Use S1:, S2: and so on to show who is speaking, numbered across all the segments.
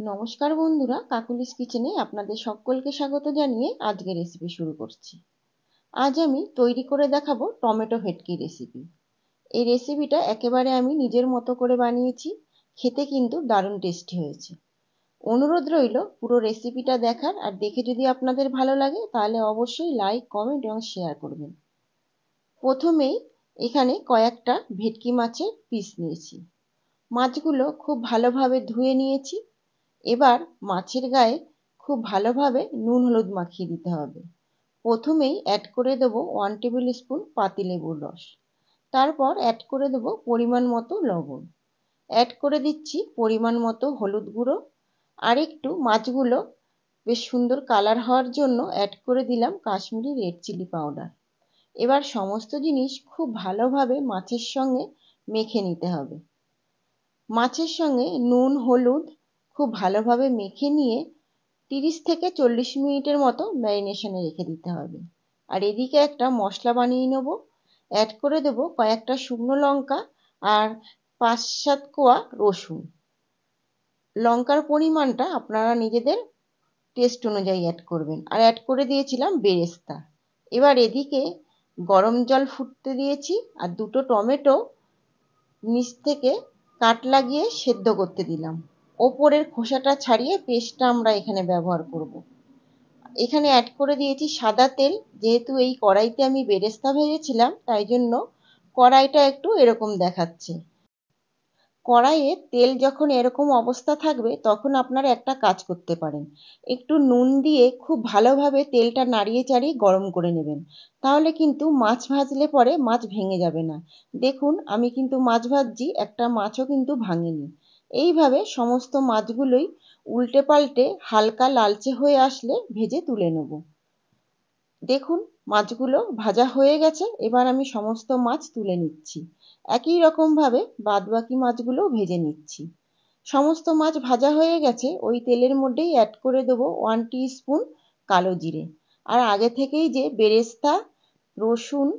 S1: নমস্কার বন্ধুরা, কাকুলিস কিচেনে আপনাদের সকলকে স্বাগত জানিয়ে আজকে রেসিপি শুরু করছি। আজ আমি তৈরি করে দেখাবো টমেটো ভেটকি রেসিপি। এই রেসিপিটা একেবারে আমি নিজের মতো করে বানিয়েছি, খেতে কিন্তু দারুণ টেস্টি হয়েছে। অনুরোধ রইল পুরো রেসিপিটা দেখার, আর দেখে যদি আপনাদের ভালো লাগে তাহলে অবশ্যই লাইক, কমেন্ট এবং শেয়ার করবেন। প্রথমেই এখানে কয়েকটা ভেটকি মাছের পিস নিয়েছি। মাছগুলো খুব ভালোভাবে ধুয়ে নিয়েছি। এবার মাছের গায়ে খুব ভালোভাবে নুন হলুদ মাখিয়ে দিতে হবে। প্রথমেই অ্যাড করে দেবো 1 টেবিল স্পুন পাতিলেবুর রস। তারপর অ্যাড করে দেবো পরিমাণ মতো লবণ। অ্যাড করে দিচ্ছি পরিমাণ মতো হলুদ গুঁড়ো। আর একটু মাছগুলো বেশ সুন্দর কালার হওয়ার জন্য অ্যাড করে দিলাম কাশ্মীরি রেড চিলি পাউডার। এবার সমস্ত জিনিস খুব ভালোভাবে মাছের সঙ্গে মেখে নিতে হবে। মাছের সঙ্গে নুন হলুদ খুব ভালোভাবে মেখে নিয়ে 30 থেকে 40 মিনিটের মতো ম্যারিনেশনে রেখে দিতে হবে। আর এদিকে একটা মশলা বানিয়ে নেব। অ্যাড করে দেব কয়েকটা শুকনো লঙ্কা আর 5-7 কোয়া রসুন। লঙ্কার পরিমাণটা আপনারা নিজেদের টেস্ট অনুযায়ী অ্যাড করবেন। আর অ্যাড করে দিয়েছিলাম বেরেস্তা। এবার এদিকে গরম জল ফুটতে দিয়েছি, আর দুটো টমেটো নিচ থেকে কাট লাগিয়ে সেদ্ধ করতে দিলাম। ওপরের খোসাটা ছাড়িয়ে পেস্টটা আমরা এখানে ব্যবহার করব। এখানে অ্যাড করে দিয়েছি সাদা তেল। যেহেতু এই কড়াইতে আমি বেরেস্তা ভেজেছিলাম, তাই জন্য কড়াইটা একটু এরকম দেখাচ্ছে। কড়াইয়ে তেল যখন এরকম অবস্থা থাকবে তখন আপনারা একটা কাজ করতে পারেন, একটু নুন দিয়ে খুব ভালোভাবে তেলটা নাড়িয়ে চাড়িয়ে গরম করে নেবেন। তাহলে কিন্তু মাছ ভাজলে পরে মাছ ভেঙে যাবে না। দেখুন আমি কিন্তু মাছ ভাজছি, একটা মাছও কিন্তু ভাঙেনি। এইভাবে সমস্ত মাছগুলোই উল্টে পাল্টে হালকা লালচে হয়ে আসলে ভেজে তুলে নেব। দেখুন মাছগুলো ভাজা হয়ে গেছে। এবার আমি সমস্ত মাছ তুলে নিচ্ছি। একই রকমভাবে বাদবাকি মাছগুলোও ভেজে নিচ্ছি। সমস্ত মাছ ভাজা হয়ে গেছে। ওই তেলের মধ্যেই অ্যাড করে দেবো 1 টিস্পুন কালো জিরে। আর আগে থেকেই যে বেরেস্তা, রসুন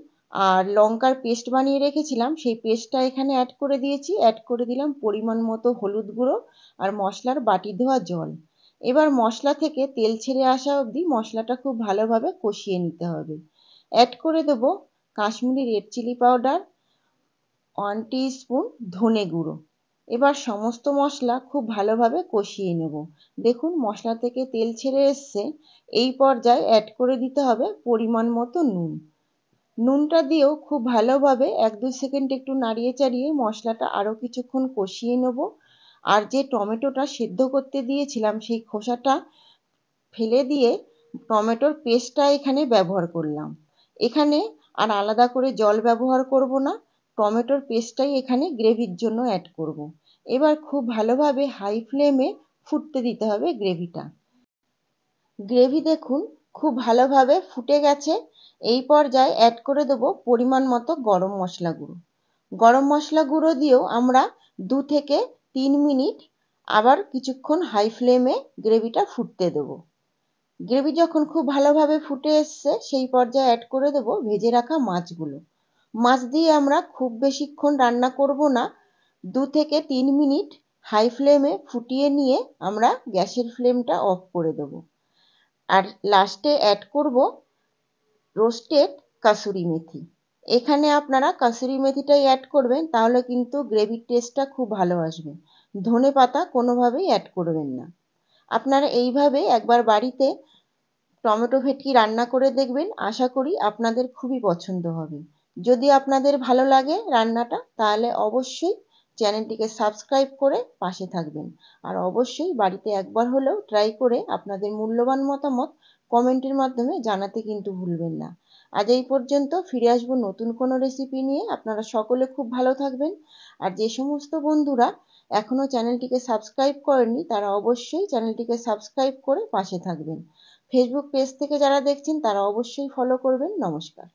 S1: আর লঙ্কার পেস্ট বানিয়ে রেখেছিলাম, সেই পেস্টটা এখানে অ্যাড করে দিয়েছি। অ্যাড করে দিলাম পরিমাণ মতো হলুদ গুঁড়ো আর মশলার বাটি ধোয়া জল। এবার মশলা থেকে তেল ছেড়ে আসা অবধি মশলাটা খুব ভালোভাবে কষিয়ে নিতে হবে। অ্যাড করে দেবো Kashmiri red chilli powder, 1 teaspoon ধনে গুঁড়ো। এবার সমস্ত মশলা খুব ভালোভাবে কষিয়ে নেব। দেখুন মশলা থেকে তেল ছেড়ে এসছে। এই পর্যায়ে অ্যাড করে দিতে হবে পরিমাণ মতো নুন। নুনটা দিয়েও খুব ভালোভাবে 1-2 সেকেন্ড একটু নাড়িয়ে চাড়িয়ে মশলাটা আরও কিছুক্ষণ কষিয়ে নেব। আর যে টমেটোটা সেদ্ধ করতে দিয়েছিলাম সেই খোসাটা ফেলে দিয়ে টমেটোর পেস্টটা এখানে ব্যবহার করলাম। এখানে আর আলাদা করে জল ব্যবহার করব না, টমেটোর পেস্টটাই এখানে গ্রেভির জন্য অ্যাড করব। এবার খুব ভালোভাবে হাই ফ্লেমে ফুটতে দিতে হবে গ্রেভিটা। গ্রেভি দেখুন খুব ভালোভাবে ফুটে গেছে। এই পর্যায়ে অ্যাড করে দেবো পরিমাণ মতো গরম মশলা গুঁড়ো। গরম মশলা গুঁড়ো দিয়েও আমরা 2 থেকে 3 মিনিট আবার কিছুক্ষণ হাই ফ্লেমে গ্রেভিটা ফুটতে দেবো। গ্রেভি যখন খুব ভালোভাবে ফুটে এসছে সেই পর্যায়ে অ্যাড করে দেবো ভেজে রাখা মাছগুলো। মাছ দিয়ে আমরা খুব বেশিক্ষণ রান্না করব না, 2 থেকে 3 মিনিট হাই ফ্লেমে ফুটিয়ে নিয়ে আমরা গ্যাসের ফ্লেমটা অফ করে দেবো। আর লাস্টে অ্যাড করব রোস্টেড কাসুরি মেথি। এখানে আপনারা কাসুরি মেথিটাই অ্যাড করবেন, তাহলে কিন্তু গ্রেভির টেস্টটা খুব ভালো আসবে। ধনে পাতা কোনোভাবেই অ্যাড করবেন না। আপনারা এইভাবে একবার বাড়িতে টমেটো ভেটকি রান্না করে দেখবেন, আশা করি আপনাদের খুবই পছন্দ হবে। যদি আপনাদের ভালো লাগে রান্নাটা, তাহলে অবশ্যই চ্যানেলটিকে সাবস্ক্রাইব করে পাশে থাকবেন। আর অবশ্যই বাড়িতে একবার হলেও ট্রাই করে আপনাদের মূল্যবান মতামত কমেন্টের মাধ্যমে জানাতে কিন্তু ভুলবেন না। আজ এই পর্যন্ত, ফিরে আসবো নতুন কোনো রেসিপি নিয়ে। আপনারা সকলে খুব ভালো থাকবেন। আর যে সমস্ত বন্ধুরা এখনও চ্যানেলটিকে সাবস্ক্রাইব করেননি তারা অবশ্যই চ্যানেলটিকে সাবস্ক্রাইব করে পাশে থাকবেন। ফেসবুক পেজ থেকে যারা দেখছেন তারা অবশ্যই ফলো করবেন। নমস্কার।